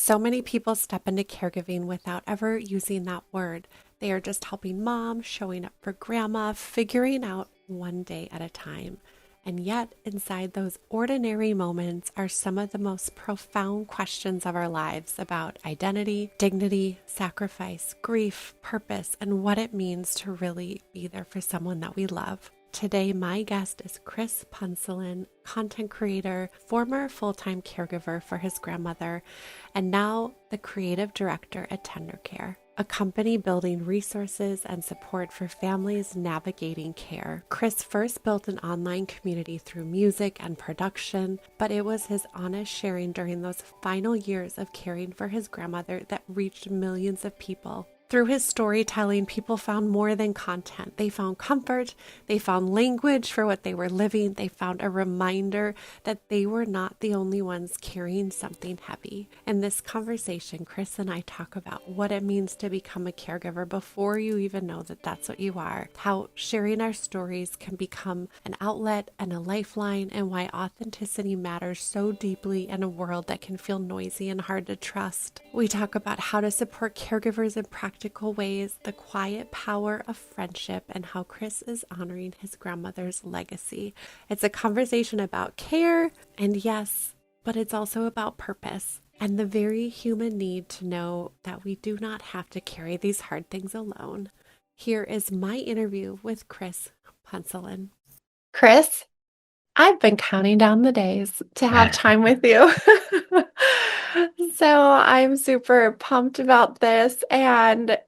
So many people step into caregiving without ever using that word. They are just helping mom, showing up for grandma, figuring out one day at a time. And yet, inside those ordinary moments are some of the most profound questions of our lives about identity, dignity, sacrifice, grief, purpose, and what it means to really be there for someone that we love. Today, my guest is Chris Punsalan, content creator, former full-time caregiver for his grandmother, and now the creative director at TenderCare, a company building resources and support for families navigating care. Chris first built an online community through music and production, but it was his honest sharing during those final years of caring for his grandmother that reached millions of people. Through his storytelling, people found more than content. They found comfort, they found language for what they were living, they found a reminder that they were not the only ones carrying something heavy. In this conversation, Chris and I talk about what it means to become a caregiver before you even know that that's what you are, how sharing our stories can become an outlet and a lifeline, and why authenticity matters so deeply in a world that can feel noisy and hard to trust. We talk about how to support caregivers in practical ways, the quiet power of friendship, and how Chris is honoring his grandmother's legacy. It's a conversation about care, and yes, but it's also about purpose and the very human need to know that we do not have to carry these hard things alone. Here is my interview with Chris Punsalan. Chris, I've been counting down the days to have time with you. So I'm super pumped about this. And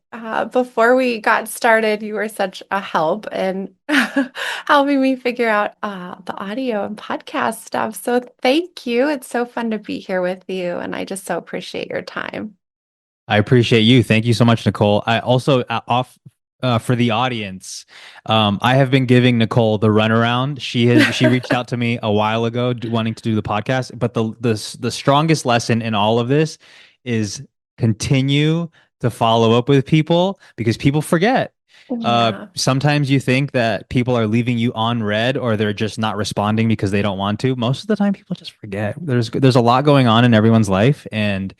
before we got started, you were such a help in helping me figure out the audio and podcast stuff. So thank you. It's so fun to be here with you. And I just so appreciate your time. I appreciate you. Thank you so much, Nicole. I also off for the audience. I have been giving Nicole the runaround. She reached out to me a while ago wanting to do the podcast, but the strongest lesson in all of this is continue to follow up with people because people forget. Yeah. Sometimes you think that people are leaving you on red or they're just not responding because they don't want to. Most of the time, people just forget. There's a lot going on in everyone's life, and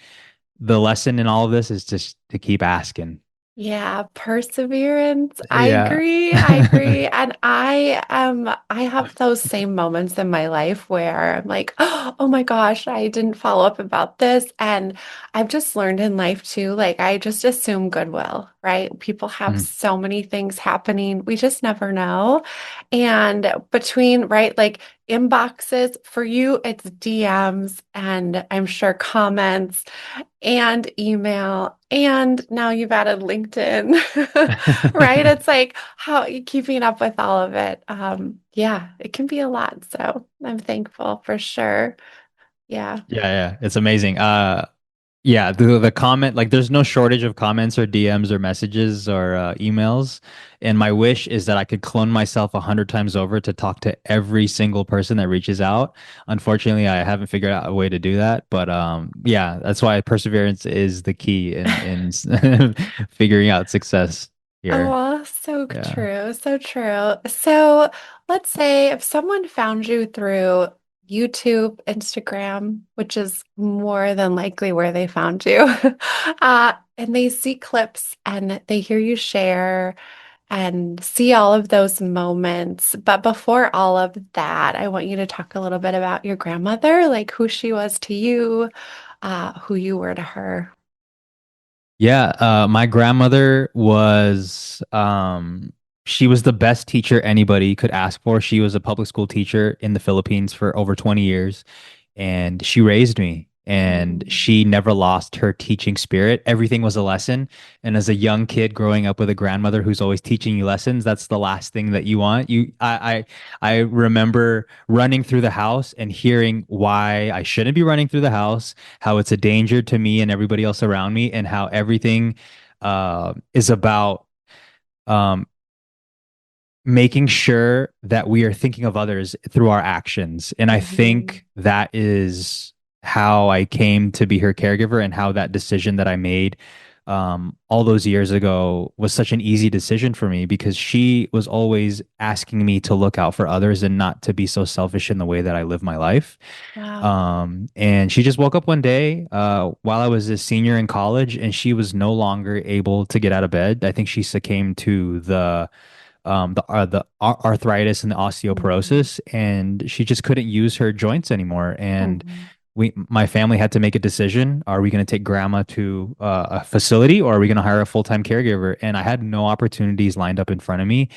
the lesson in all of this is just to keep asking. Yeah, perseverance. I Yeah. agree. I agree. And I have those same moments in my life where I'm like, oh my gosh, I didn't follow up about this. And I've just learned in life too, like I just assume goodwill, right? People have Mhm. so many things happening. We just never know. And between, right, like inboxes for you, it's DMs and I'm sure comments and email, and now you've added LinkedIn, right? It's like how keeping up with all of it. Yeah, it can be a lot. So I'm thankful for sure. Yeah. Yeah, it's amazing. Yeah, the comment, like there's no shortage of comments or DMs or messages or emails. And my wish is that I could clone myself 100 times over to talk to every single person that reaches out. Unfortunately, I haven't figured out a way to do that. But yeah, that's why perseverance is the key in figuring out success here. Oh, so Yeah. true. So true. So let's say if someone found you through YouTube, Instagram, which is more than likely where they found you, and they see clips and they hear you share and see all of those moments. But before all of that, I want you to talk a little bit about your grandmother, like who she was to you, who you were to her. Yeah, my grandmother was she was the best teacher anybody could ask for. She was a public school teacher in the Philippines for over 20 years, and she raised me, and Mm. she never lost her teaching spirit. Everything was a lesson. And as a young kid growing up with a grandmother who's always teaching you lessons, that's the last thing that you want. I remember running through the house and hearing why I shouldn't be running through the house, how it's a danger to me and everybody else around me, and how everything is about um, making sure that we are thinking of others through our actions. And I Mhm. think that is how I came to be her caregiver and how that decision that I made all those years ago was such an easy decision for me because she was always asking me to look out for others and not to be so selfish in the way that I live my life. Wow. And she just woke up one day while I was a senior in college, and she was no longer able to get out of bed. I think she succumbed to the arthritis and the Mhm. osteoporosis, and she just couldn't use her joints anymore. And Mhm. my family had to make a decision. Are we going to take grandma to a facility, or are we going to hire a full-time caregiver? And I had no opportunities lined up in front of me.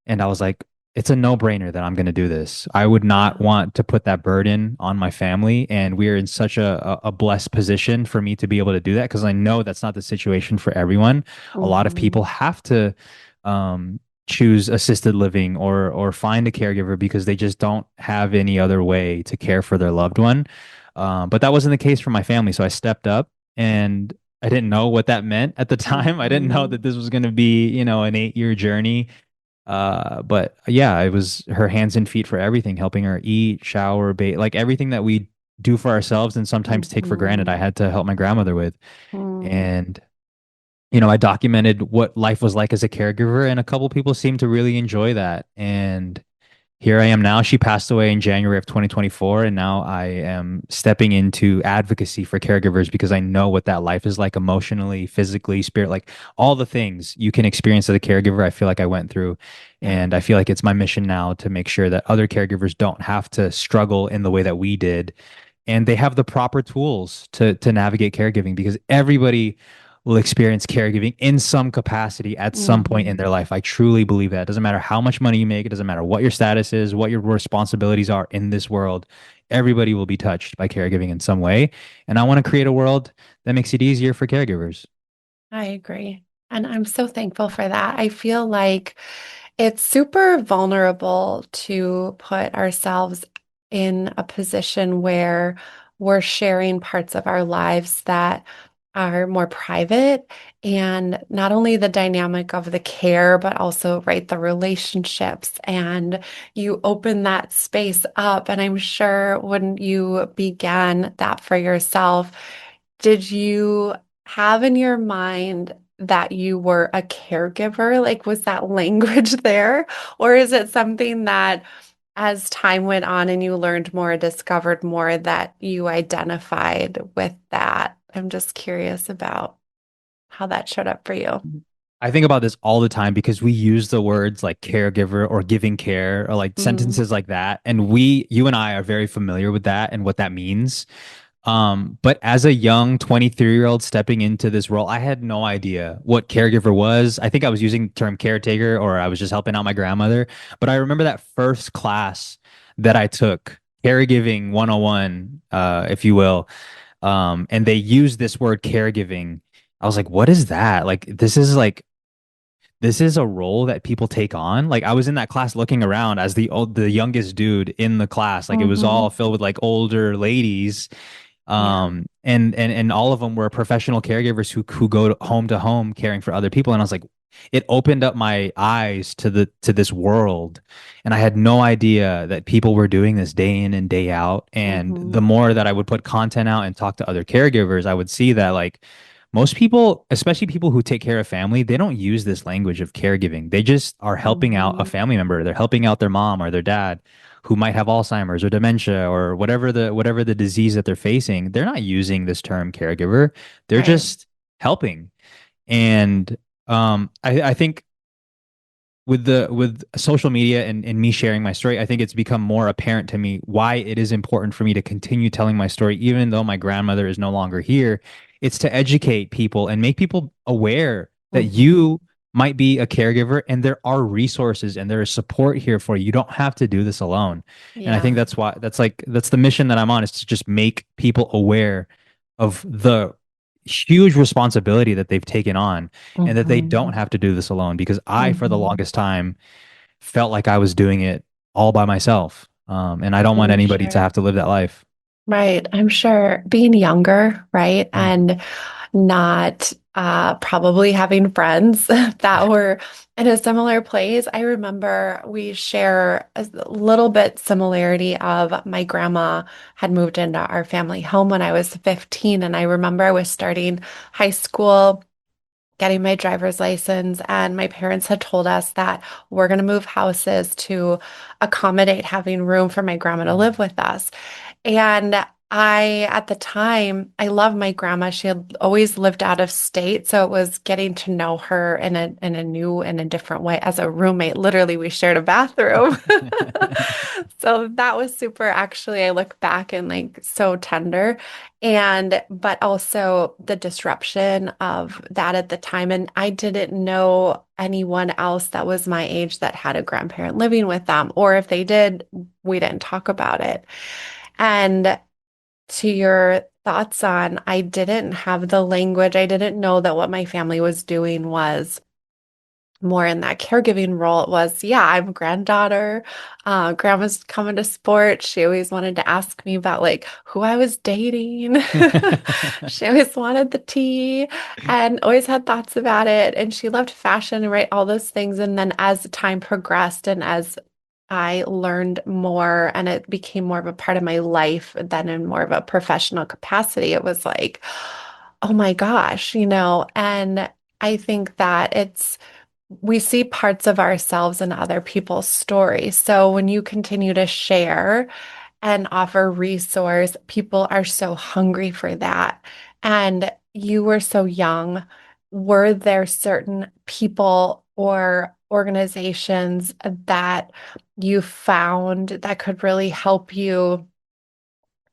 And I was like, it's a no-brainer that I'm going to do this. I would not Yeah. want to put that burden on my family. And we are in such a blessed position for me to be able to do that because I know that's not the situation for everyone. A lot of people Mhm. have to um, choose assisted living or find a caregiver because they just don't have any other way to care for their loved one. But that wasn't the case for my family. So I stepped up, and I didn't know what that meant at the time. I didn't know Mhm. that this was going to be, an 8-year journey. But yeah, it was her hands and feet for everything, helping her eat, shower, bathe, like everything that we do for ourselves and sometimes take for granted. I Mhm. had to help my grandmother with. Mhm. And, I documented what life was like as a caregiver, and a couple people seemed to really enjoy that. And here I am now. She passed away in January of 2024, and now I am stepping into advocacy for caregivers because I know what that life is like emotionally, physically, spirit, like all the things you can experience as a caregiver. I feel like I went through, Yeah. and I feel like it's my mission now to make sure that other caregivers don't have to struggle in the way that we did, and they have the proper tools to navigate caregiving because everybody will experience caregiving in some capacity at some point in Mhm. their life. I truly believe that. It doesn't matter how much money you make, it doesn't matter what your status is, what your responsibilities are in this world. Everybody will be touched by caregiving in some way. And I want to create a world that makes it easier for caregivers. I agree. And I'm so thankful for that. I feel like it's super vulnerable to put ourselves in a position where we're sharing parts of our lives that are more private, and not only the dynamic of the care, but also, right, the relationships. And you open that space up. And I'm sure when you began that for yourself, did you have in your mind that you were a caregiver? Like, was that language there? Or is it something that as time went on and you learned more, discovered more, that you identified with that? I'm just curious about how that showed up for you. I think about this all the time because we use the words like caregiver or giving care or like Mm, sentences like that. And you and I are very familiar with that and what that means. But as a young 23-year-old stepping into this role, I had no idea what caregiver was. I think I was using the term caretaker or I was just helping out my grandmother. But I remember that first class that I took, caregiving 101, if you will. And they used this word caregiving. I was like, what is that? Like, this is a role that people take on. Like I was in that class looking around as the youngest dude in the class. Like it was hmm. all filled with like older ladies, Yeah. and all of them were professional caregivers who go home to home caring for other people. And I was like, it opened up my eyes to this world, and I had no idea that people were doing this day in and day out. And the Hmm. more that I would put content out and talk to other caregivers, I would see that like most people, especially people who take care of family, they don't use this language of caregiving. They just are helping out a Hmm. family member. They're helping out their mom or their dad who might have Alzheimer's or dementia or whatever the disease that they're facing. They're not using this term caregiver. They're Right. just helping. And I think with social media and me sharing my story, I think it's become more apparent to me why it is important for me to continue telling my story, even though my grandmother is no longer here. It's to educate people and make people aware that Hmm. you might be a caregiver and there are resources and there is support here for you. You don't have to do this alone. And I think Yeah. that's why that's the mission that I'm on is to just make people aware of the huge responsibility that they've taken on and that they Hmm. don't have to do this alone because I, for the Hmm. longest time, felt like I was doing it all by myself. And I don't want I'm anybody to sure. have to live that life. Right. I'm sure being younger, right? Mhm. And not probably having friends that were in a similar place. I remember we share a little bit similarity of my grandma had moved into our family home when I was 15. And I remember I was starting high school. getting my driver's license, and my parents had told us that we're going to move houses to accommodate having room for my grandma to live with us. And at the time, I love my grandma. She had always lived out of state, so it was getting to know her in a new and a different way as a roommate. Literally, we shared a bathroom. So that was super, actually, I look back and like so tender. And, but also the disruption of that at the time. And I didn't know anyone else that was my age that had a grandparent living with them, or if they did, we didn't talk about it. And to your thoughts on, I didn't have the language. I didn't know that what my family was doing was more in that caregiving role. It was, yeah, I'm a granddaughter. Grandma's coming to sports. She always wanted to ask me about like who I was dating. She always wanted the tea and always had thoughts about it. And she loved fashion, right? All those things. And then as time progressed and as I learned more and it became more of a part of my life than in more of a professional capacity, it was like, oh my gosh, and I think that we see parts of ourselves in other people's stories. So when you continue to share and offer resource, people are so hungry for that. And you were so young. Were there certain people or organizations that you found that could really help you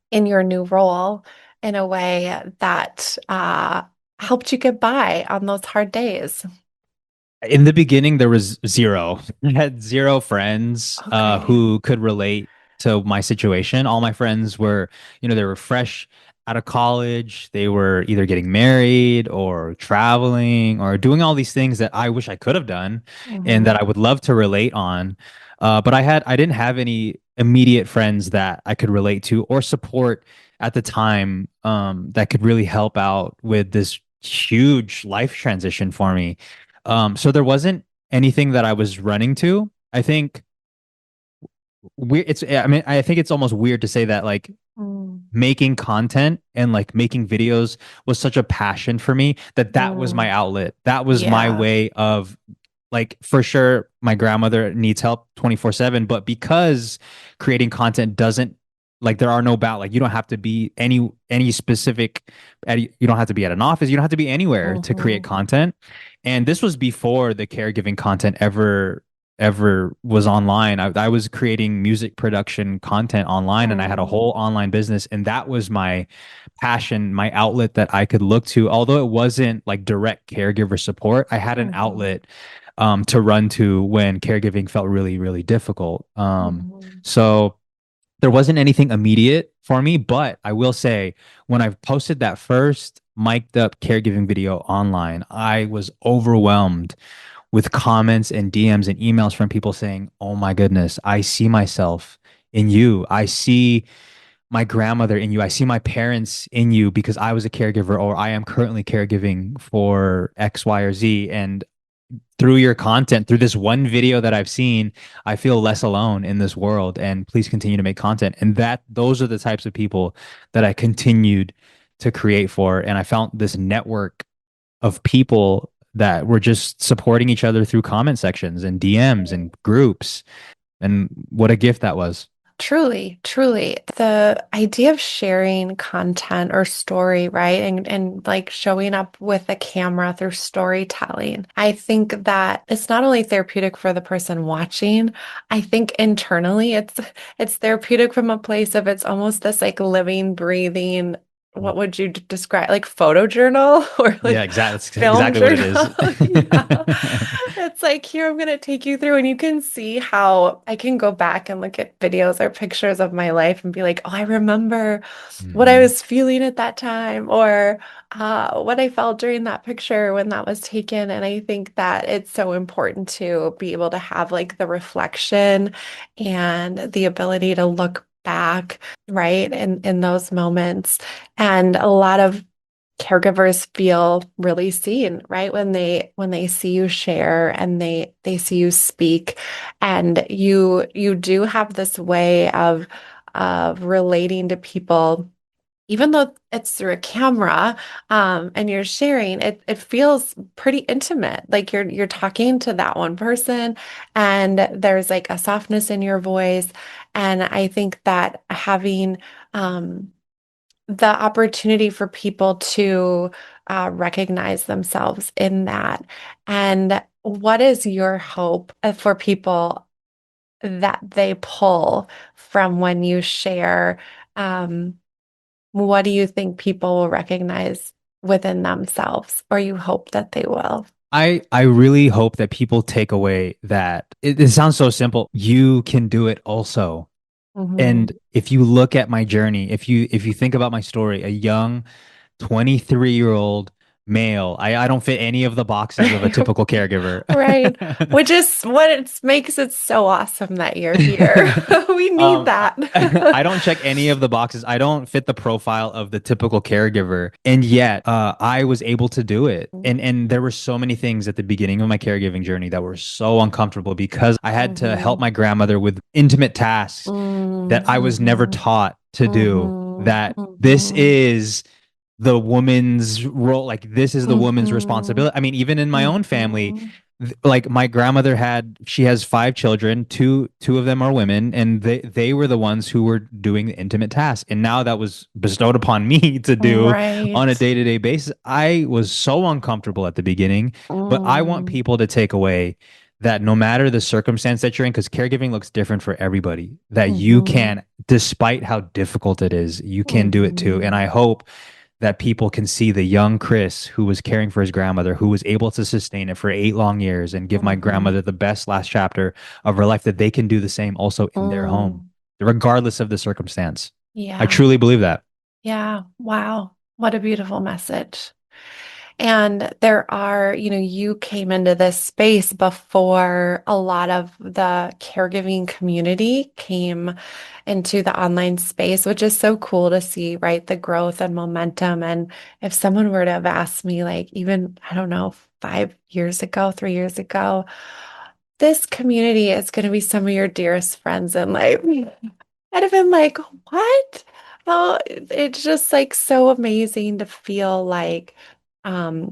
in your new role in a way that helped you get by on those hard days? In the beginning, there was zero. I had zero friends Okay. who could relate to my situation. All my friends were, they were fresh out of college. They were either getting married or traveling or doing all these things that I wish I could have done and that Hmm. I would love to relate on. But I didn't have any immediate friends that I could relate to or support at the time that could really help out with this huge life transition for me. So there wasn't anything that I was running to. I think I mean, I think it's almost weird to say that like Mm. making content and like making videos was such a passion for me that was my Mm. outlet. That was my Yeah. way of like for sure my grandmother needs help 24/7, but because creating content doesn't like there are no bound like you don't have to be any specific you don't have to be at an office, you don't have to be anywhere to create Hmm. content. And this was before the caregiving content ever was online. I was creating music production content online and I had a Mm. whole online business and that was my passion, my outlet that I could look to. Although it wasn't like direct caregiver support, I had an Hmm. outlet to run to when caregiving felt really, really difficult. Hmm. So there wasn't anything immediate for me, but I will say when I posted that first mic'd up caregiving video online, I was overwhelmed with comments and DMs and emails from people saying, "Oh my goodness, I see myself in you. I see my grandmother in you. I see my parents in you because I was a caregiver or I am currently caregiving for X, Y, or Z. And through your content, through this one video that I've seen, I feel less alone in this world. And please continue to make content." And those are the types of people that I continued to create for. And I found this network of people that were just supporting each other through comment sections and DMs and groups. And what a gift that was. Truly, truly. The idea of sharing content or story, right? And like showing up with a camera through storytelling. I think that it's not only therapeutic for the person watching, I think internally it's therapeutic from a place of it's almost this like living, breathing, what would you describe? Like photojournal or Yeah, like exactly. That's film exactly what it journal? is. Yeah. It's like, here, I'm going to take you through, and you can see how I can go back and look at videos or pictures of my life and be like, oh, I remember what I Mhm. was feeling at that time, or what I felt during that picture when that was taken. And I think that it's so important to be able to have like the reflection and the ability to look back, right, in those moments. And a lot of caregivers feel really seen, right? When they see you share and they see you speak, and you do have this way of relating to people even though it's through a camera, and you're sharing, it feels pretty intimate. Like you're talking to that one person, and there's like a softness in your voice. And I think that having the opportunity for people to recognize themselves in that. And what is your hope for people that they pull from when you share? Um, what do you think people will recognize within themselves, or you hope that they will? I really hope that people take away that it sounds so simple. You can do it also. And Hmm. if you look at my journey, if you think about my story, a young 23-year-old male, I don't fit any of the boxes of a typical caregiver. Right. Which is what it makes it so awesome that you're here. We need I, that. I don't check any of the boxes. I don't fit the profile of the typical caregiver, and yet I was able to do it. And there were so many things at the beginning of my caregiving journey that were so uncomfortable because I had to help Hmm. my grandmother with intimate tasks that I was never Hmm. taught to do. Hmm. That this Hmm. is the woman's role, like this is the woman's Hmm. responsibility. I mean, even in my own family, Hmm. like my grandmother had, she has five children, two of them are women, and they were the ones who were doing the intimate tasks, and now that was bestowed upon me to do on a Right. day-to-day basis. I was so uncomfortable at the beginning, but I want Mm. people to take away that no matter the circumstance that you're in, because caregiving looks different for everybody, that you Hmm. can, despite how difficult it is, you can do it too. And Hmm. I hope that people can see the young Chris who was caring for his grandmother, who was able to sustain it for 8 long years and give my Hmm. grandmother the best last chapter of her life, that they can do the same also in their home, Mm. regardless of the circumstance. I Yeah. truly believe that. Yeah. Wow. What a beautiful message. And there are, you came into this space before a lot of the caregiving community came into the online space, which is so cool to see, right? The growth and momentum. And if someone were to have asked me, like, even, I don't know, 5 years ago, 3 years ago, this community is going to be some of your dearest friends in life. I'd have been like, what? Well, it's just like so amazing to feel like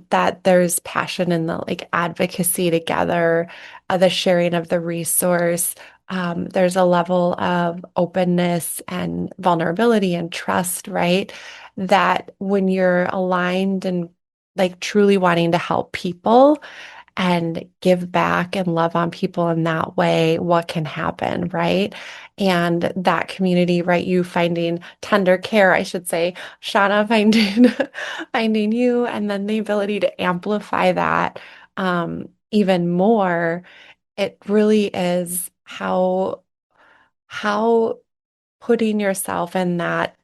that there's passion in the like advocacy together, the sharing of the resource. There's a level of openness and vulnerability and trust, right? That when you're aligned and like truly wanting to help people, and give back and love on people in that way, what can happen, right? And that community, right? You finding TenderCare, I should say, Shauna finding finding you, and then the ability to amplify that even more. It really is how putting yourself in that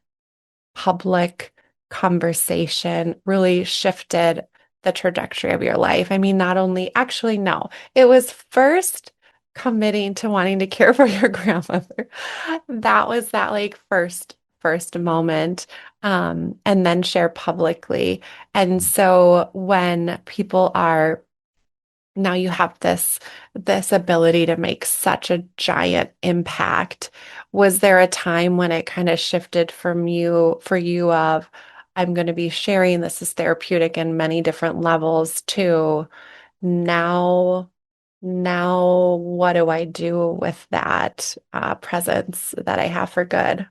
public conversation really shifted the trajectory of your life? I mean, not only, actually, no, it was first committing to wanting to care for your grandmother. That was that like first moment, and then share publicly. And so when people are now you have this ability to make such a giant impact. Was there a time when it kind of shifted from you for you of I'm going to be sharing this is therapeutic in many different levels to now now what do I do with that presence that I have for good?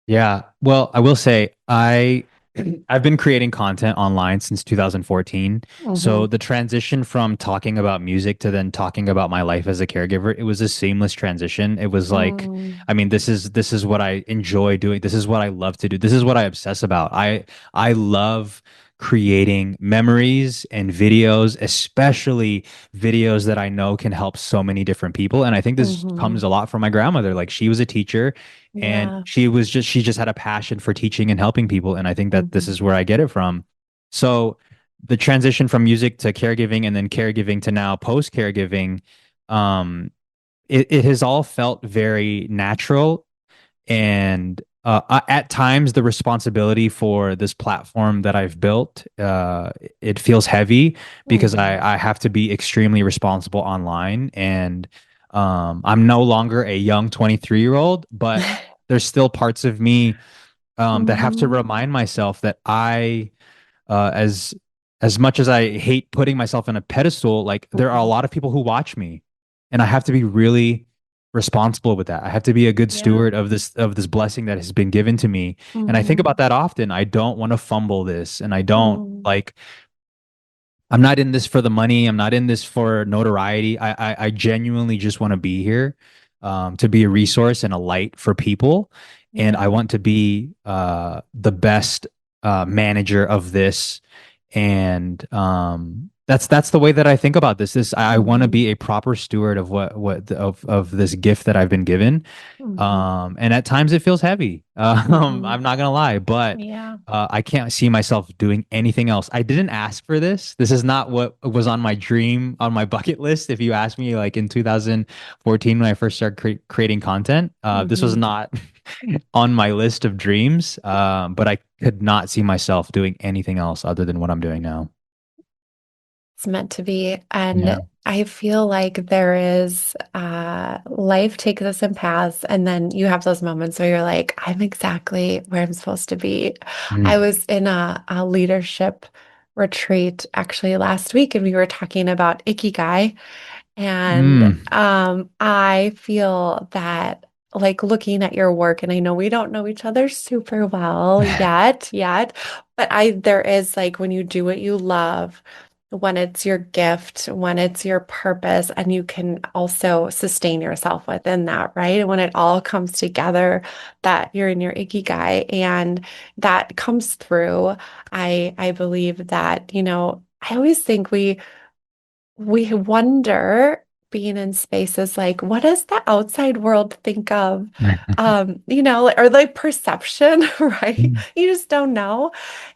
Yeah. Well, I will say I've been creating content online since 2014. So Hmm. the transition from talking about music to then talking about my life as a caregiver, it was a seamless transition. It was like, Mm. I mean, this is what I enjoy doing. This is what I love to do. This is what I obsess about. I love creating memories and videos, especially videos that I know can help so many different people. And I think this Hmm. comes a lot from my grandmother. Like she was a teacher and Yeah. she just had a passion for teaching and helping people, and I think that this is Hmm. where I get it from. So the transition from music to caregiving and then caregiving to now post caregiving, um it has all felt very natural. And at times the responsibility for this platform that I've built, it feels heavy because Hmm. I have to be extremely responsible online. And I'm no longer a young 23-year-old, but there's still parts of me that have to Mm-hmm. remind myself that uh, as as much as I hate putting myself in a pedestal, like there are a Mm-hmm. lot of people who watch me, and I have to be really responsible with that. I have to be a good Yeah. steward of this blessing that has been given to me. And I think Mm-hmm. about that often. I don't want to fumble this, and I don't Mm-hmm. like I'm not in this for the money. I'm not in this for notoriety. I genuinely just want to be here, to be a resource and a light for people. And I Yeah. want to be the best manager of this. And that's the way that I think about this. I want to Mm-hmm. be a proper steward of of this gift that I've been given. Mm-hmm. And at times it feels heavy. Mm-hmm. I'm not gonna lie, but Yeah. I can't see myself doing anything else. I didn't ask for this. This is not what was on my dream, on my bucket list. If you asked me, like in 2014 when I first started creating content, this was Mm-hmm. not on my list of dreams. But I could not see myself doing anything else other than what I'm doing now. It's meant to be. And Yeah. I feel like there is life takes us in paths, and then you have those moments where you're like, I'm exactly where I'm supposed to be. I Mm. was in a leadership retreat actually last week, and we were talking about ikigai. And Mm. I feel that like looking at your work, and I know we don't know each other super well yet, but there is like when you do what you love, when it's your gift, when it's your purpose, and you can also sustain yourself within that, right? And when it all comes together, that you're in your ikigai and that comes through, I believe that, I always think we wonder being in spaces like, what does the outside world think of? Or like perception, right? Mm. You just don't know.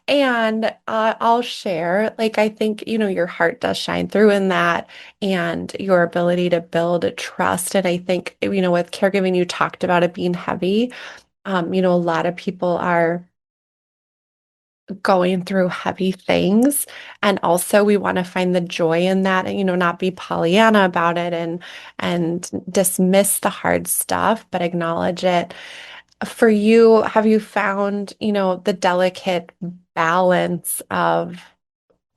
And I'll share, like, I think, your heart does shine through in that and your ability to build trust. And I think, with caregiving, you talked about it being heavy. A lot of people are going through heavy things. And also we want to find the joy in that and, not be Pollyanna about it and dismiss the hard stuff, but acknowledge it. For you, have you found, the delicate balance of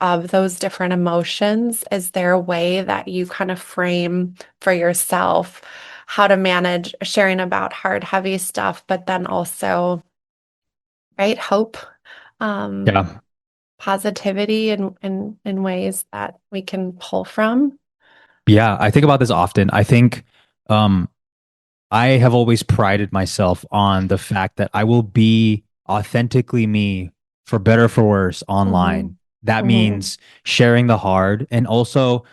those different emotions? Is there a way that you kind of frame for yourself how to manage sharing about hard, heavy stuff, but then also, right, hope? Um, Yeah. positivity in ways that we can pull from. Yeah. I think about this often. I think, um, I have always prided myself on the fact that I will be authentically me for better or for worse Hmm. online. That Hmm. means sharing the hard and also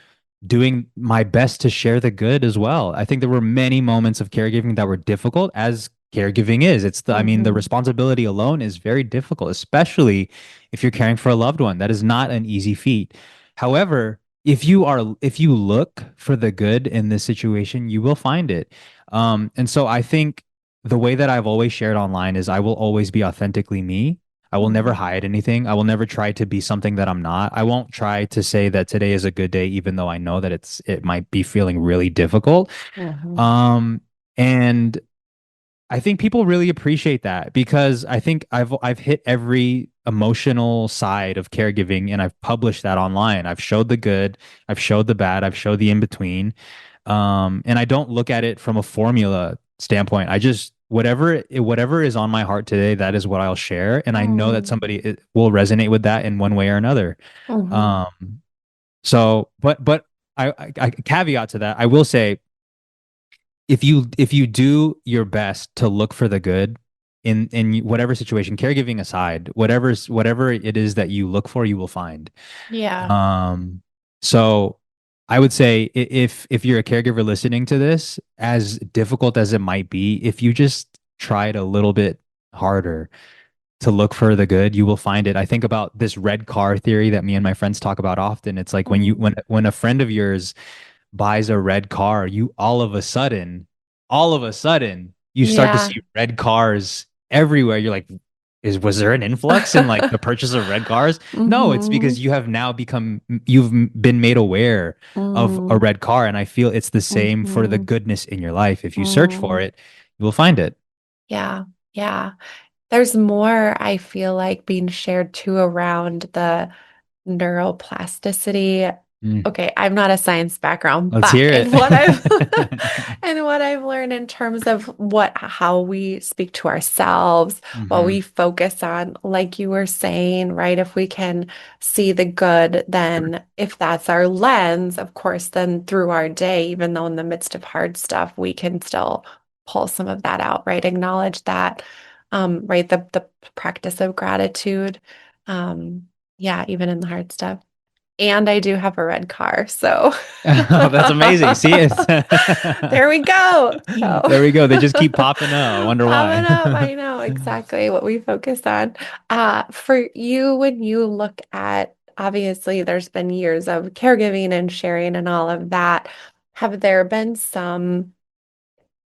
doing my best to share the good as well. I think there were many moments of caregiving that were difficult, as caregiving is. I mean, the Hmm. responsibility alone is very difficult, especially if you're caring for a loved one. That is not an easy feat. However, if you look for the good in this situation, you will find it. And so I think the way that I've always shared online is I will always be authentically me. I will never Hmm. hide anything. I will never try to be something that I'm not. I won't try to say that today is a good day, even though I know that it might be feeling really difficult. Hmm. Um, and I think people really appreciate that because I think I've hit every emotional side of caregiving and I've published that online. I've showed the good, I've showed the bad, I've showed the in between. And I don't look at it from a formula standpoint. I just whatever is on my heart today, that is what I'll share, and I know that Hmm. somebody will resonate with that in one way or another. Hmm. Um, but I caveat to that, I will say if you do your best to look for the good in whatever situation, caregiving aside, whatever it is that you look for, you will find. Yeah. Um, so I would say if you're a caregiver listening to this, as difficult as it might be, if you just tried a little bit harder to look for the good, you will find it. I think about this red car theory that me and my friends talk about often. It's like Hmm. when a friend of yours buys a red car, you all of a sudden, you start to Yeah. see red cars everywhere. You're like, was there an influx in like the purchase of red cars? No, it's Hmm. because you've been made aware of a Hmm. red car. And I feel it's the same for the Hmm. goodness in your life. If you search for Hmm. it, you will find it. Yeah. Yeah. There's more, I feel like, being shared too around the neuroplasticity. Mm. Okay, I'm not a science background, Let's but hear in what I've it. and what I've learned in terms of what how we speak to ourselves, what Hmm. we focus on, like you were saying, right? If we can see the good, then if that's our lens, of course, then through our day, even though in the midst of hard stuff, we can still pull some of that out, right? Acknowledge that, right? The practice of gratitude. Yeah, even in the hard stuff. And I do have a red car, so Oh, that's amazing. See it. there we go. So There we go. They just keep popping up. I wonder popping why. up, I know exactly what we focus on. For you, when you look at, obviously, there's been years of caregiving and sharing and all of that. Have there been some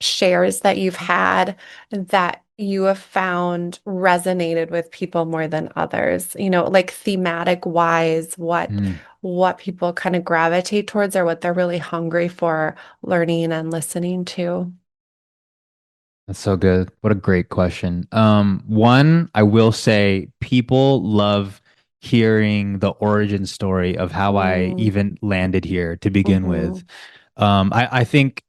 shares that you've had that you have found resonated with people more than others? You know, like thematic wise, Mm, what people kind of gravitate towards or what they're really hungry for learning and listening to. that's so good. What a great question. One, I will say people love hearing the origin story of how I Mm, even landed here to begin with. hmm I think,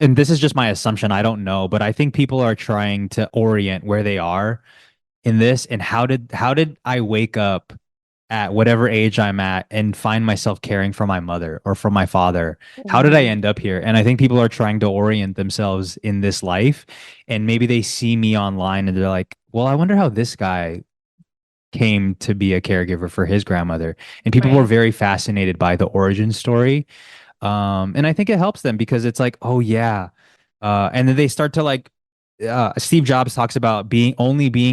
and this is just my assumption, I don't know, but I think people are trying to orient where they are in this and how did I wake up at whatever age I'm at and find myself caring for my mother or for my father? How did I hmm end up here? And I think people are trying to orient themselves in this life, and maybe they see me online and they're like, "Well, I wonder how this guy came to be a caregiver for his grandmother." And people were Right. very fascinated by the origin story. And I think it helps them because it's like, oh yeah. And then they start to like Steve Jobs talks about being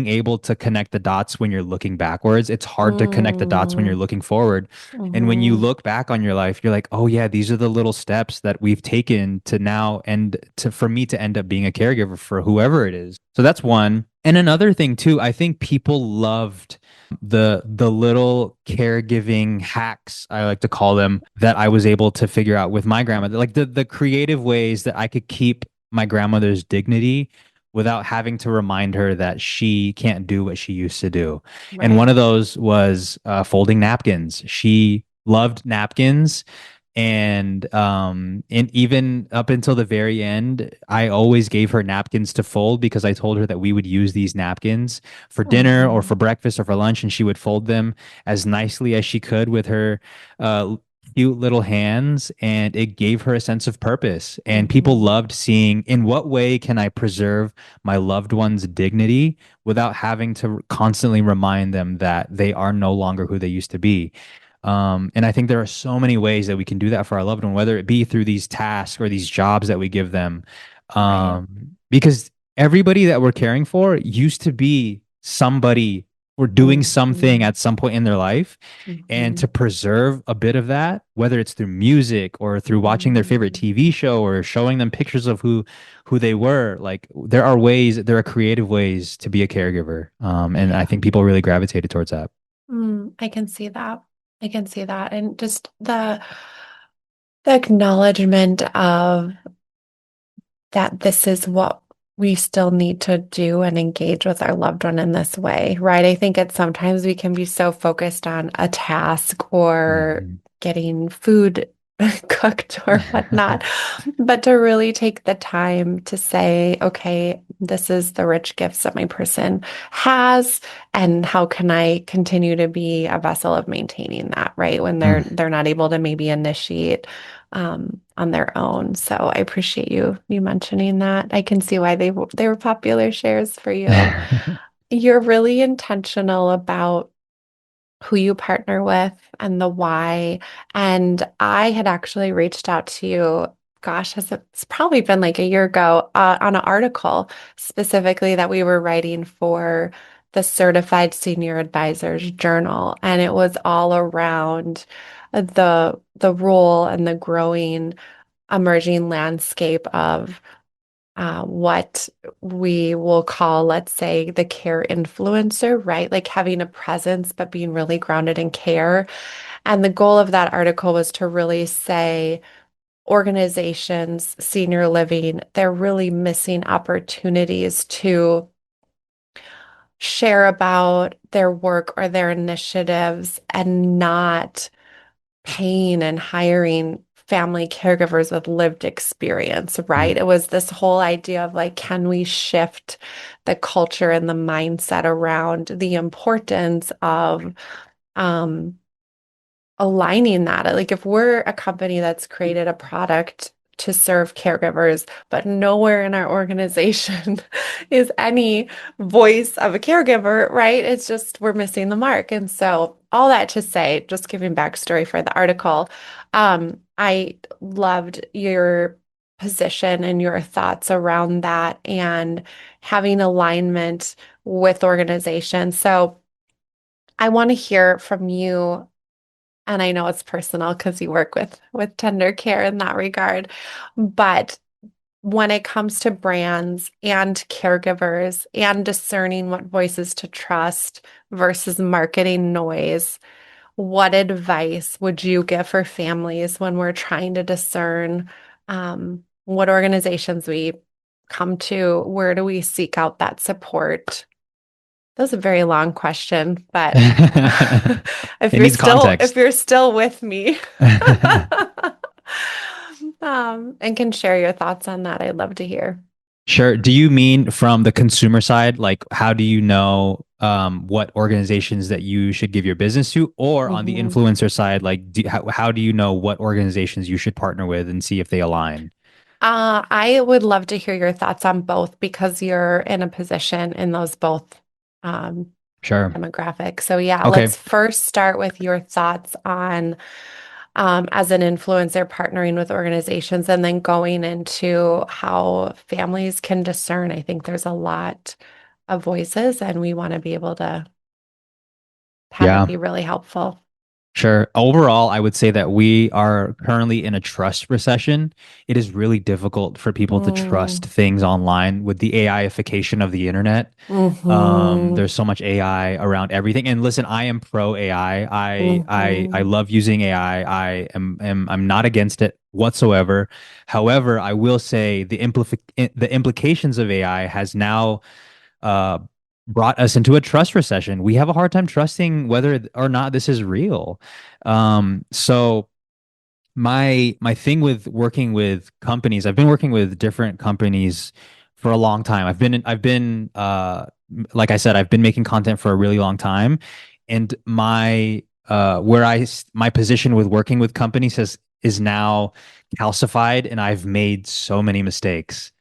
able to connect the dots when you're looking backwards. It's hard to connect the dots when you're Mm, looking forward. And when you hmm look back on your life, you're like, oh yeah, these are the little steps that we've taken to now and to for me to end up being a caregiver for whoever it is. So that's one. And another thing too, I think people loved the little caregiving hacks, I like to call them, that I was able to figure out with my grandmother, like the creative ways that I could keep my grandmother's dignity without having to remind her that she can't do what she used to do. And Right. one of those was folding napkins. She loved napkins. And even up until the very end, I always gave her napkins to fold because I told her that we would use these napkins for dinner or hmm for breakfast or for lunch, and she would fold them as nicely as she could with her uh, cute little hands, and it gave her a sense of purpose. And people hmm loved seeing in what way can I preserve my loved one's dignity without having to constantly remind them that they are no longer who they used to be. And I think there are so many ways that we can do that for our loved one, whether it be through these tasks or these jobs that we give them. Right. Because everybody that we're caring for used to be somebody or doing something hmm at some point in their life. And hmm to preserve a bit of that, whether it's through music or through watching their favorite hmm TV show or showing them pictures of who they were, like there are creative ways to be a caregiver. And I Yeah. think people really gravitated towards that. I can see that. I can see that. And just the acknowledgement of that this is what we still need to do and engage with our loved one in this way, right? I think it's sometimes we can be so focused on a task or Mhm. getting food cooked or whatnot, but to really take the time to say, okay, this is the rich gifts that my person has, and how can I continue to be a vessel of maintaining that, right? When they're not able to maybe initiate on their own. So I appreciate you mentioning that. I can see why they were popular shares for you. You're really intentional about who you partner with and the why. And I had actually reached out to you, gosh, it's probably been like a year ago, on an article specifically that we were writing for the Certified Senior Advisors Journal. And it was all around the role and the growing emerging landscape of what we will call, let's say, the care influencer, right? Like having a presence, but being really grounded in care. And the goal of that article was to really say organizations, senior living, they're really missing opportunities to share about their work or their initiatives and not paying and hiring family caregivers with lived experience, right? Mm. It was this whole idea of like, can we shift the culture and the mindset around the importance of um, aligning that. Like if we're a company that's created a product to serve caregivers, but nowhere in our organization is any voice of a caregiver, right? It's just we're missing the mark. And so all that to say, just giving backstory for the article, I loved your position and your thoughts around that and having alignment with organizations. So I want to hear from you, and I know it's personal because you work with TenderCare in that regard. But when it comes to brands and caregivers and discerning what voices to trust versus marketing noise, what advice would you give for families when we're trying to discern what organizations we come to? Where do we seek out that support? That was a very long question, but It needs if context. you're still with me, and can share your thoughts on that, I'd love to hear. Sure. Do you mean from the consumer side, like how do you know what organizations that you should give your business to, or on the Mhm. influencer side, like how do you know what organizations you should partner with and see if they align? I would love to hear your thoughts on both because you're in a position in those both um, Sure. demographics. So yeah, Okay. let's first start with your thoughts on as an influencer partnering with organizations and then going into how families can discern. I think there's a lot of voices and we want to be able to have it Yeah. be really helpful. Sure. Overall, I would say that we are currently in a trust recession. It is really difficult for people to trust Mm, things online with the AIification of the internet. hmm There's so much AI around everything. And listen, I am pro AI. I hmm love using AI. I'm not against it whatsoever. However, I will say the implications of AI has now uh, brought us into a trust recession. We have a hard time trusting whether or not this is real. So my thing with working with companies, I've been working with different companies for a long time. Like I said, I've been making content for a really long time, and my position with working with companies has is now calcified, and I've made so many mistakes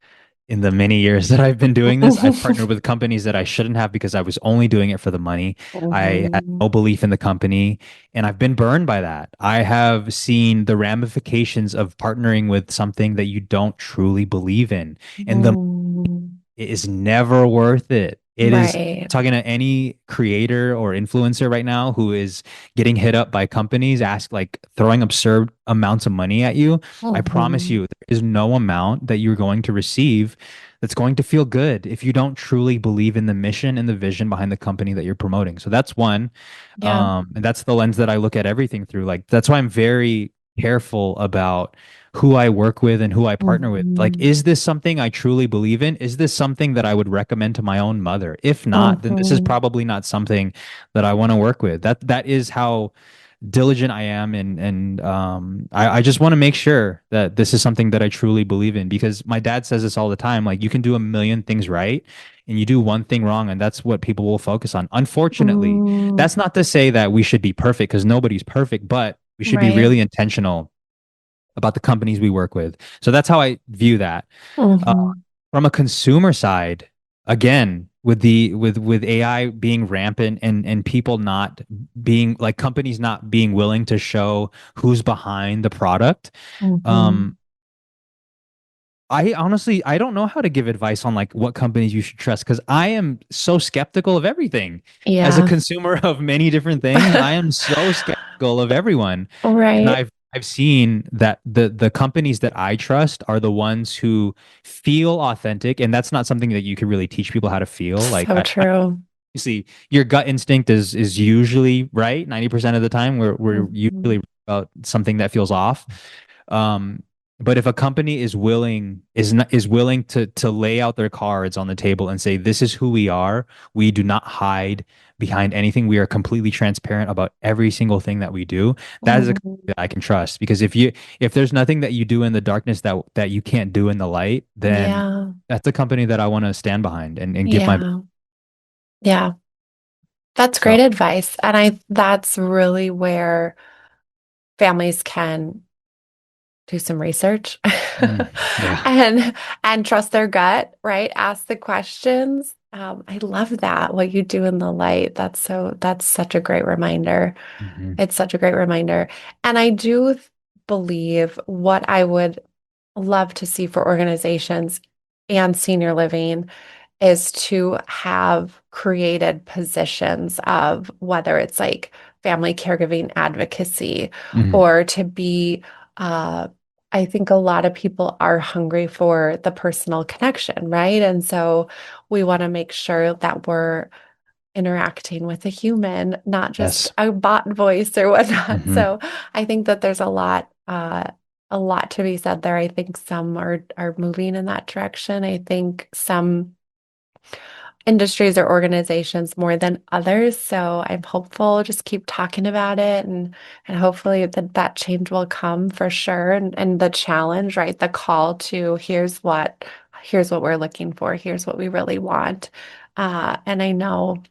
in the many years that I've been doing this. I've partnered with companies that I shouldn't have because I was only doing it for the money. I had hmm no belief in the company, and I've been burned by that. I have seen the ramifications of partnering with something that you don't truly believe in. And the hmm it is never worth it. It is Right. talking to any creator or influencer right now who is getting hit up by companies, ask like throwing absurd amounts of money at you. I promise hmm you, there is no amount that you're going to receive that's going to feel good if you don't truly believe in the mission and the vision behind the company that you're promoting. So that's one. Yeah. And that's the lens that I look at everything through. Like that's why I'm very careful about who I work with and who I partner with. Like, hmm is this something I truly believe in? Is this something that I would recommend to my own mother? If not, then this is hmm probably not something that I want to work with. That is how diligent I am, and I just want to make sure that this is something that I truly believe in because my dad says this all the time. Like, you can do a million things right, and you do one thing wrong, and that's what people will focus on. Unfortunately, Mm, that's not to say that we should be perfect because nobody's perfect, but we should be right. really intentional about the companies we work with. So that's how I view that. Uh, hmm from a consumer side, again, with AI being rampant and people not being like companies not being willing to show who's behind the product, hmm um, I honestly I don't know how to give advice on like what companies you should trust because I am so skeptical of everything. As a Yeah. consumer of many different things, I am so skeptical of everyone. And Right. I've seen that the companies that I trust are the ones who feel authentic, and that's not something that you can really teach people how to feel. Like So true. obviously your gut instinct is usually right 90% of the time. We're usually hmm right about something that feels off. Um, But if a company is willing to lay out their cards on the table and say, this is who we are, we do not hide behind anything. We are completely transparent about every single thing that we do. That is a company Mhm. that I can trust. Because if there's nothing that you do in the darkness that you can't do in the light, then Yeah. that's a company that I want to stand behind and give my Yeah. Yeah. That's great so advice. And that's really where families can do some research mm, yeah. and trust their gut, right? Ask the questions. I love that, what you do in the light. That's such a great reminder. Hmm. It's such a great reminder. And I do believe what I would love to see for organizations and senior living is to have created positions of whether it's like family caregiving advocacy Hmm. or to be, uh, I think a lot of people are hungry for the personal connection, right? And so we want to make sure that we're interacting with a human, not just Yes. a bot voice or whatnot. Hmm. So I think that there's a lot to be said there. I think some are moving in that direction. I think some industries or organizations more than others. So I'm hopeful. Just keep talking about it, and hopefully that change will come for sure. And the challenge, right? The call to here's what we're looking for. Here's what we really want. And I know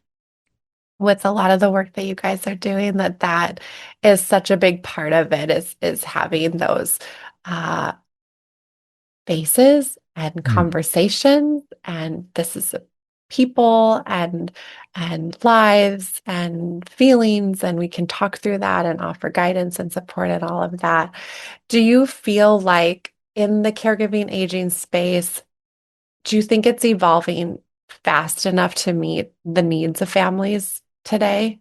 with a lot of the work that you guys are doing that is such a big part of it is having those uh faces and Mm. conversations, and this is people and lives and feelings, and we can talk through that and offer guidance and support and all of that. Do you feel like in the caregiving aging space, do you think it's evolving fast enough to meet the needs of families today?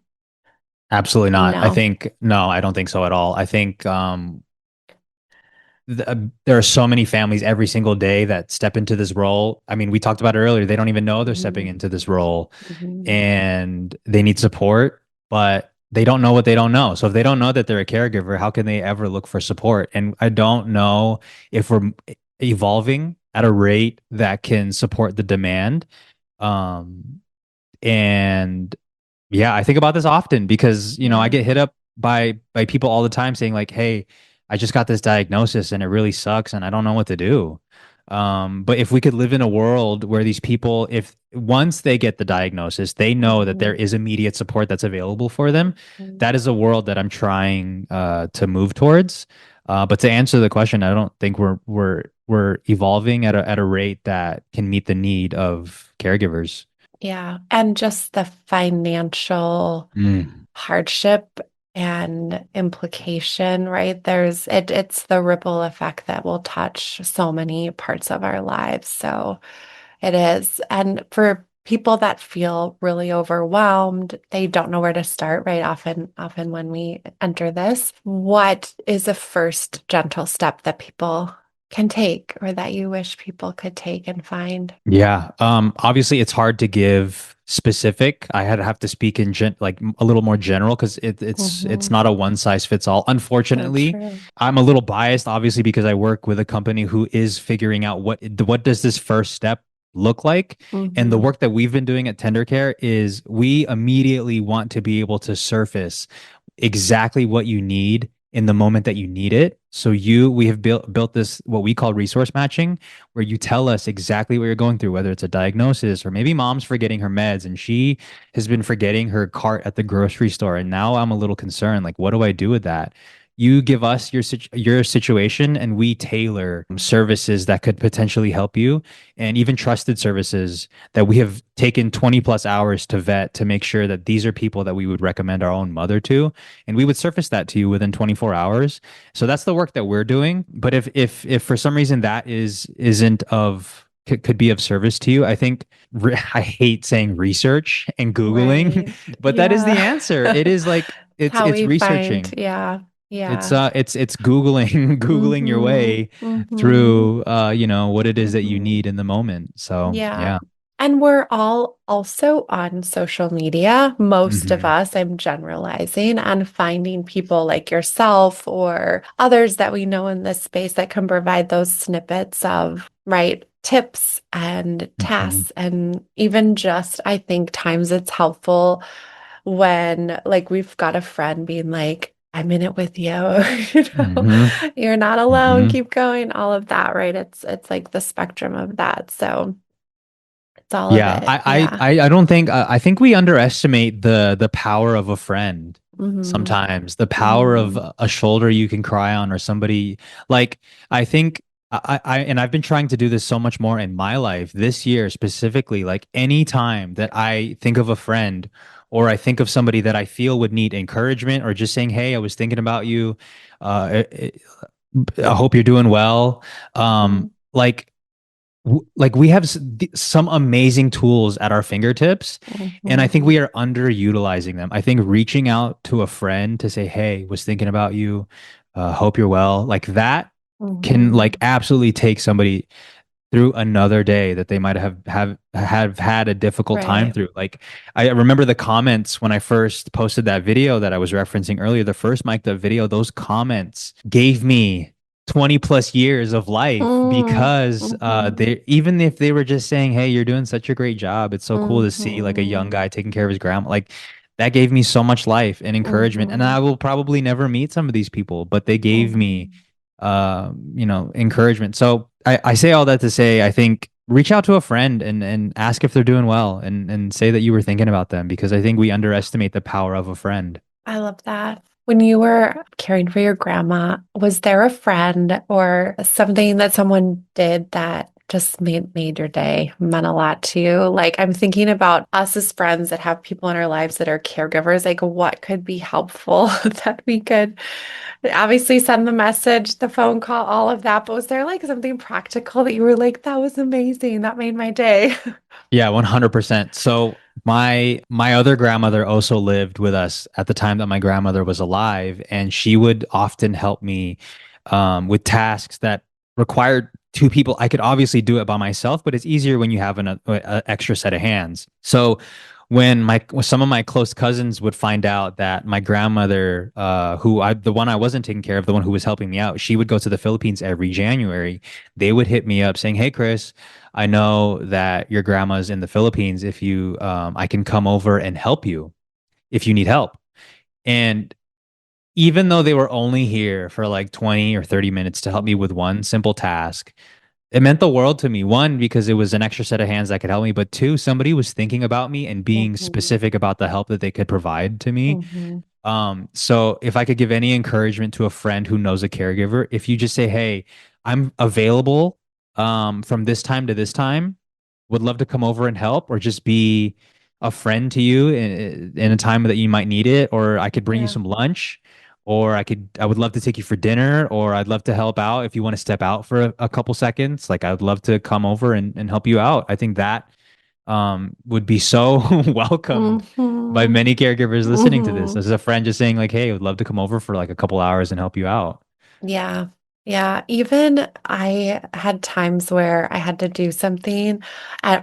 Absolutely Or not. no? No, I don't think so at all. I think there are so many families every single day that step into this role. I mean, we talked about it earlier. They don't even know they're stepping Mhm. into this role Mhm. and they need support, but they don't know what they don't know. So if they don't know that they're a caregiver, how can they ever look for support? And I don't know if we're evolving at a rate that can support the demand. Um, and yeah, I think about this often because, I Yeah. get hit up by people all the time saying like, "Hey, I just got this diagnosis and it really sucks and I don't know what to do." But if we could live in a world where these people, if once they get the diagnosis, they know that there Mhm. is immediate support that's available for them, Mhm. that is a world that I'm trying to move towards. But to answer the question, I don't think we're evolving at a rate that can meet the need of caregivers. Yeah. And just the financial Mm. hardship and implication, right? It's the ripple effect that will touch so many parts of our lives. So it is. And for people that feel really overwhelmed, they don't know where to start, right? Often when we enter this, what is a first gentle step that people can take or that you wish people could take and find? Yeah. Obviously it's hard to give specific. I had to have to speak in like a little more general because it's Hmm. not a one size fits all. So Unfortunately, true. I'm a little biased, obviously, because I work with a company who is figuring out what does this first step look like. And the Hmm. work that we've been doing at TenderCare is we immediately want to be able to surface exactly what you need in the moment that you need it. So we have built this what we call resource matching, where you tell us exactly what you're going through, whether it's a diagnosis or maybe mom's forgetting her meds and she has been forgetting her cart at the grocery store. And now I'm a little concerned. Like, what do I do with that? You give us your situation and we tailor services that could potentially help you and even trusted services that we have taken 20 plus hours to vet to make sure that these are people that we would recommend our own mother to, and we would surface that to you within 24 hours. So that's the work that we're doing. But if for some reason that isn't of could be of service to you, I think I hate saying research and Googling, Right. but that is the Yeah. answer. It is like It's how it's we find, researching. yeah. It's Yeah. it's Googling Googling your Mm-hmm. way Mm-hmm. through what it is that you Mm-hmm. need in the moment. So Yeah. yeah. And we're all also on social media, most of Hmm. us, I'm generalizing, and finding people like yourself or others that we know in this space that can provide those snippets of, right, tips and Hmm. tasks. And even just, I think times it's helpful when, like, we've got a friend being like, I'm in it with you, Hmm. you're not alone, Hmm. keep going, all of that, right? It's like the spectrum of that. So, it's all of Yeah, it. Yeah. I don't think I think we underestimate the power of a friend Hmm. sometimes. The power of Hmm. a shoulder you can cry on or somebody like I think and I've been trying to do this so much more in my life this year specifically. Like any time that I think of a friend or I think of somebody that I feel would need encouragement or just saying, "Hey, I was thinking about you. I hope you're doing well." Hmm. Like like we have some amazing tools at our fingertips, and I think Hmm. we are underutilizing them. I think reaching out to a friend to say, "Hey, was thinking about you. Hope you're well." Like that can like Hmm. absolutely take somebody through another day that they might have had a difficult time Right. through. Like I remember the comments when I first posted that video that I was referencing earlier, the first mic up video, those comments gave me 20 plus years of life Mm. because Hmm. they even if they were just saying, "Hey, you're doing such a great job. It's so cool to see like a young Hmm. guy taking care of his grandma." Like that gave me so much life and encouragement. And Hmm. I will probably never meet some of these people, but they gave me Hmm. encouragement. So I say all that to say, I think reach out to a friend and ask if they're doing well and say that you were thinking about them because I think we underestimate the power of a friend. I love that. When you were caring for your grandma, was there a friend or something that someone did that just made your day, meant a lot to you? Like I'm thinking about us as friends that have people in our lives that are caregivers, like what could be helpful that we could obviously send the message, the phone call, all of that. But was there like something practical that you were like, that was amazing. That made my day? Yeah, 100%. So my other grandmother also lived with us at the time that my grandmother was alive, and she would often help me with tasks that required two people. I could obviously do it by myself, but it's easier when you have a extra set of hands. So when some of my close cousins would find out that my grandmother, the one I wasn't taking care of, the one who was helping me out, she would go to the Philippines every January. They would hit me up saying, "Hey, Chris, I know that your grandma's in the Philippines. If you, I can come over and help you if you need help." And even though they were only here for like 20 or 30 minutes to help me with one simple task, it meant the world to me. One, because it was an extra set of hands that could help me, but two, somebody was thinking about me and being Mhm. specific about the help that they could provide to me. Mhm. So if I could give any encouragement to a friend who knows a caregiver, if you just say, "Hey, I'm available from this time to this time, would love to come over and help," or just be a friend to you in a time that you might need it, or I could bring you Yeah. some lunch, or I would love to take you for dinner, or I'd love to help out if you want to step out for a couple seconds. Like I'd love to come over and help you out. I think that would be so welcomed by Mhm. many caregivers listening to this. Mhm. As a friend just saying like, "Hey, I would love to come over for like a couple hours and help you out." Yeah. Yeah. Even I had times where I had to do something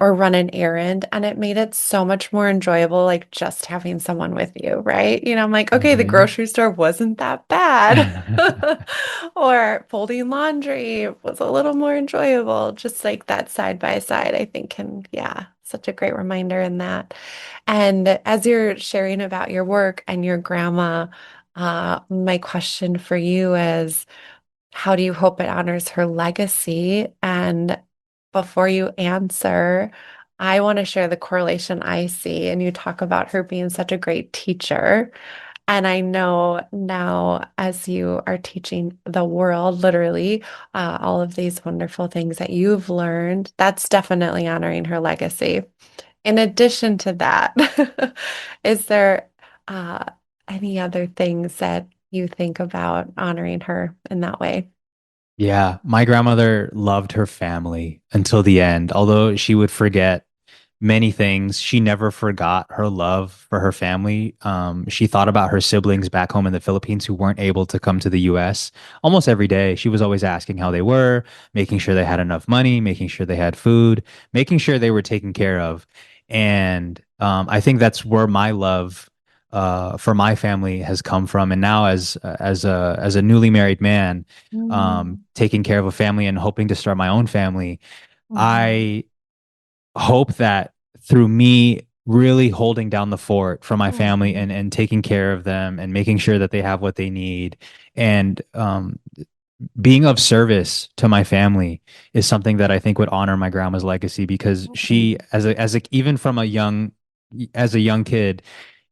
or run an errand, and it made it so much more enjoyable, like just having someone with you, right? I'm like, okay, the Hmm. grocery store wasn't that bad. Or folding laundry was a little more enjoyable. Just like that side by side, I think yeah, such a great reminder in that. And as you're sharing about your work and your grandma, my question for you is, how do you hope it honors her legacy? And before you answer, I want to share the correlation I see. And you talk about her being such a great teacher. And I know now, as you are teaching the world, literally, all of these wonderful things that you've learned, that's definitely honoring her legacy. In addition to that, is there uh, any other things that you think about honoring her in that way? Yeah, my grandmother loved her family until the end, although she would forget many things. She never forgot her love for her family. She thought about her siblings back home in the Philippines who weren't able to come to the US almost every day. She was always asking how they were, making sure they had enough money, making sure they had food, making sure they were taken care of. And I think that's where my love for my family has come from. And now, as a newly married man, Mm, taking care of a family and hoping to start my own family, mhm, I hope that through me really holding down the fort for my family mhm, and taking care of them and making sure that they have what they need and being of service to my family is something that I think would honor my grandma's legacy because she mhm. as a even from a young as a young kid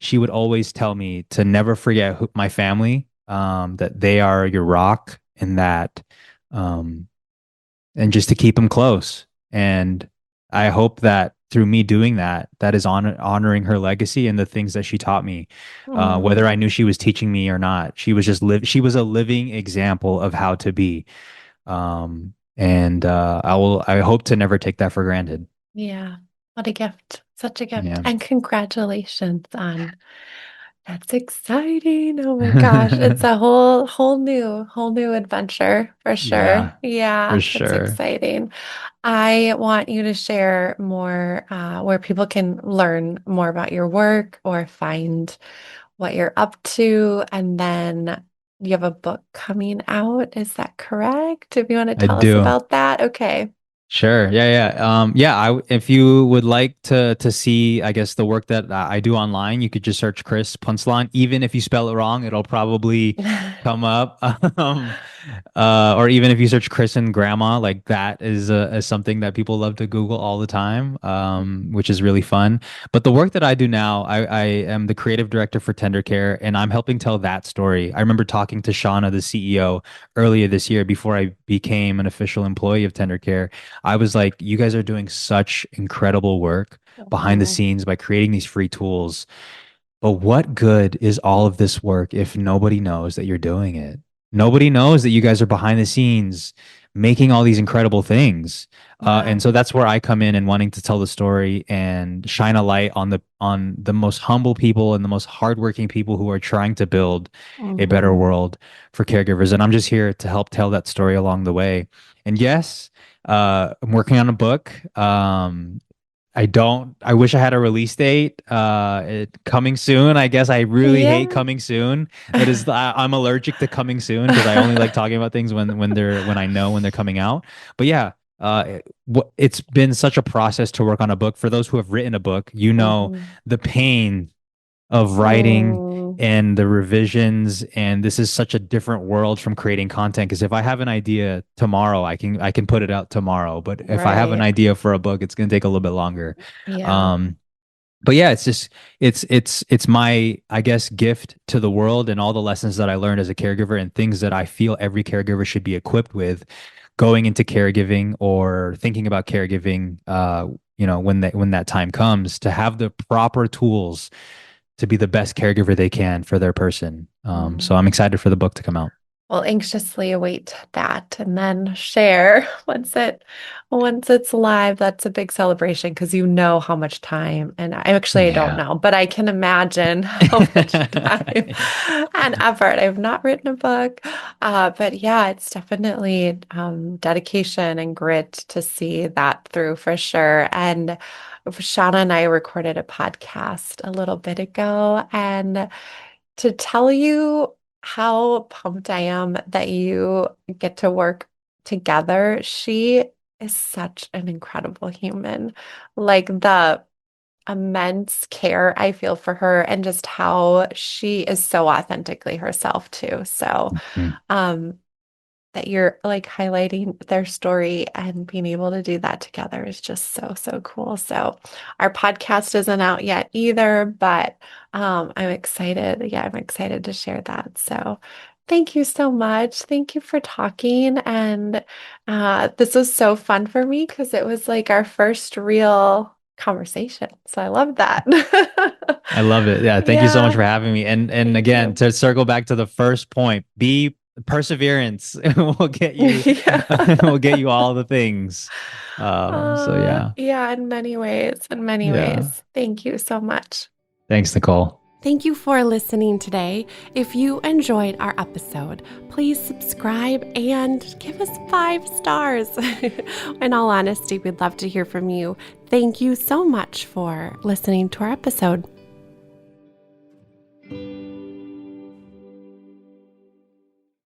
she would always tell me to never forget my family, that they are your rock and that um and just to keep them close. And I hope that through me doing that, that is honoring her legacy and the things that she taught me, whether I Mm, knew she was teaching me or not. She was just live. She was a living example of how to be. And I will. I hope to never take that for granted. yeah. What a gift. Such a gift. Yeah. And congratulations on that's exciting. Oh my gosh. It's a whole new adventure for sure. Yeah, for Yeah, it's sure. exciting. I want you to share more where people can learn more about your work or find what you're up to. And then you have a book coming out. Is that correct? If you want to I tell us do. about that. Okay. Sure. Yeah. If you would like to see, I guess, the work that I do online, you could just search Chris Punsalan. Even if you spell it wrong, it'll probably come up. Or even if you search Chris and Grandma, like that is something that people love to Google all the time, which is really fun. But the work that I do now, I am the creative director for TenderCare, and I'm helping tell that story. I remember talking to Shauna, the CEO, earlier this year before I became an official employee of TenderCare. I was like, you guys are doing such incredible work behind the Oh, scenes by creating these free tools. But what good is all of this work if nobody knows that you're doing it? Nobody knows that you guys are behind the scenes making all these incredible things. And wow. so that's where I come in and wanting to tell the story and shine a light on the most humble people and the most hardworking people who are trying to build a better Mhm. world for caregivers. And I'm just here to help tell that story along the way. And yes, I'm working on a book. I wish I had a release date. Coming soon. I guess I really hate Yeah. coming soon. I'm allergic to coming soon because I only like talking about things when I know when they're coming out. But yeah, it's been such a process to work on a book. For those who have written a book, you know Mhm. the pain of writing Mm, and the revisions, and this is such a different world from creating content because if I have an idea tomorrow I can put it out tomorrow, but if I have an right. idea for a book it's going to take a little bit longer. Yeah. um but yeah, it's just it's my, I guess, gift to the world and all the lessons that I learned as a caregiver and things that I feel every caregiver should be equipped with going into caregiving or thinking about caregiving, when that time comes, to have the proper tools to be the best caregiver they can for their person. So I'm Mm. excited for the book to come out. We'll anxiously await that and then share once it's live. That's a big celebration because you know how much time, and I don't Yeah. know, but I can imagine how much time and effort. I've not written a book, but yeah, it's definitely dedication and grit to see that through for sure. And Shauna and I recorded a podcast a little bit ago, and to tell you how pumped I am that you get to work together. She is such an incredible human. Like the immense care I feel for her and just how she is so authentically herself too. So, Mm. um, that you're like highlighting their story and being able to do that together is just so, so cool. So our podcast isn't out yet either, but I'm excited. Yeah, I'm excited to share that. So thank you so much. Thank you for talking. And this was so fun for me because it was like our first real conversation. So I love that. I love it. Yeah, thank you so much Yeah, for having me. And thank again, you. to circle back to the first point, be Perseverance will get you Yeah. will get you all the things. So yeah. Yeah, in many ways, in many Yeah. ways. Thank you so much. Thanks, Nicole. Thank you for listening today. If you enjoyed our episode, please subscribe and give us 5 stars. In all honesty, we'd love to hear from you. Thank you so much for listening to our episode.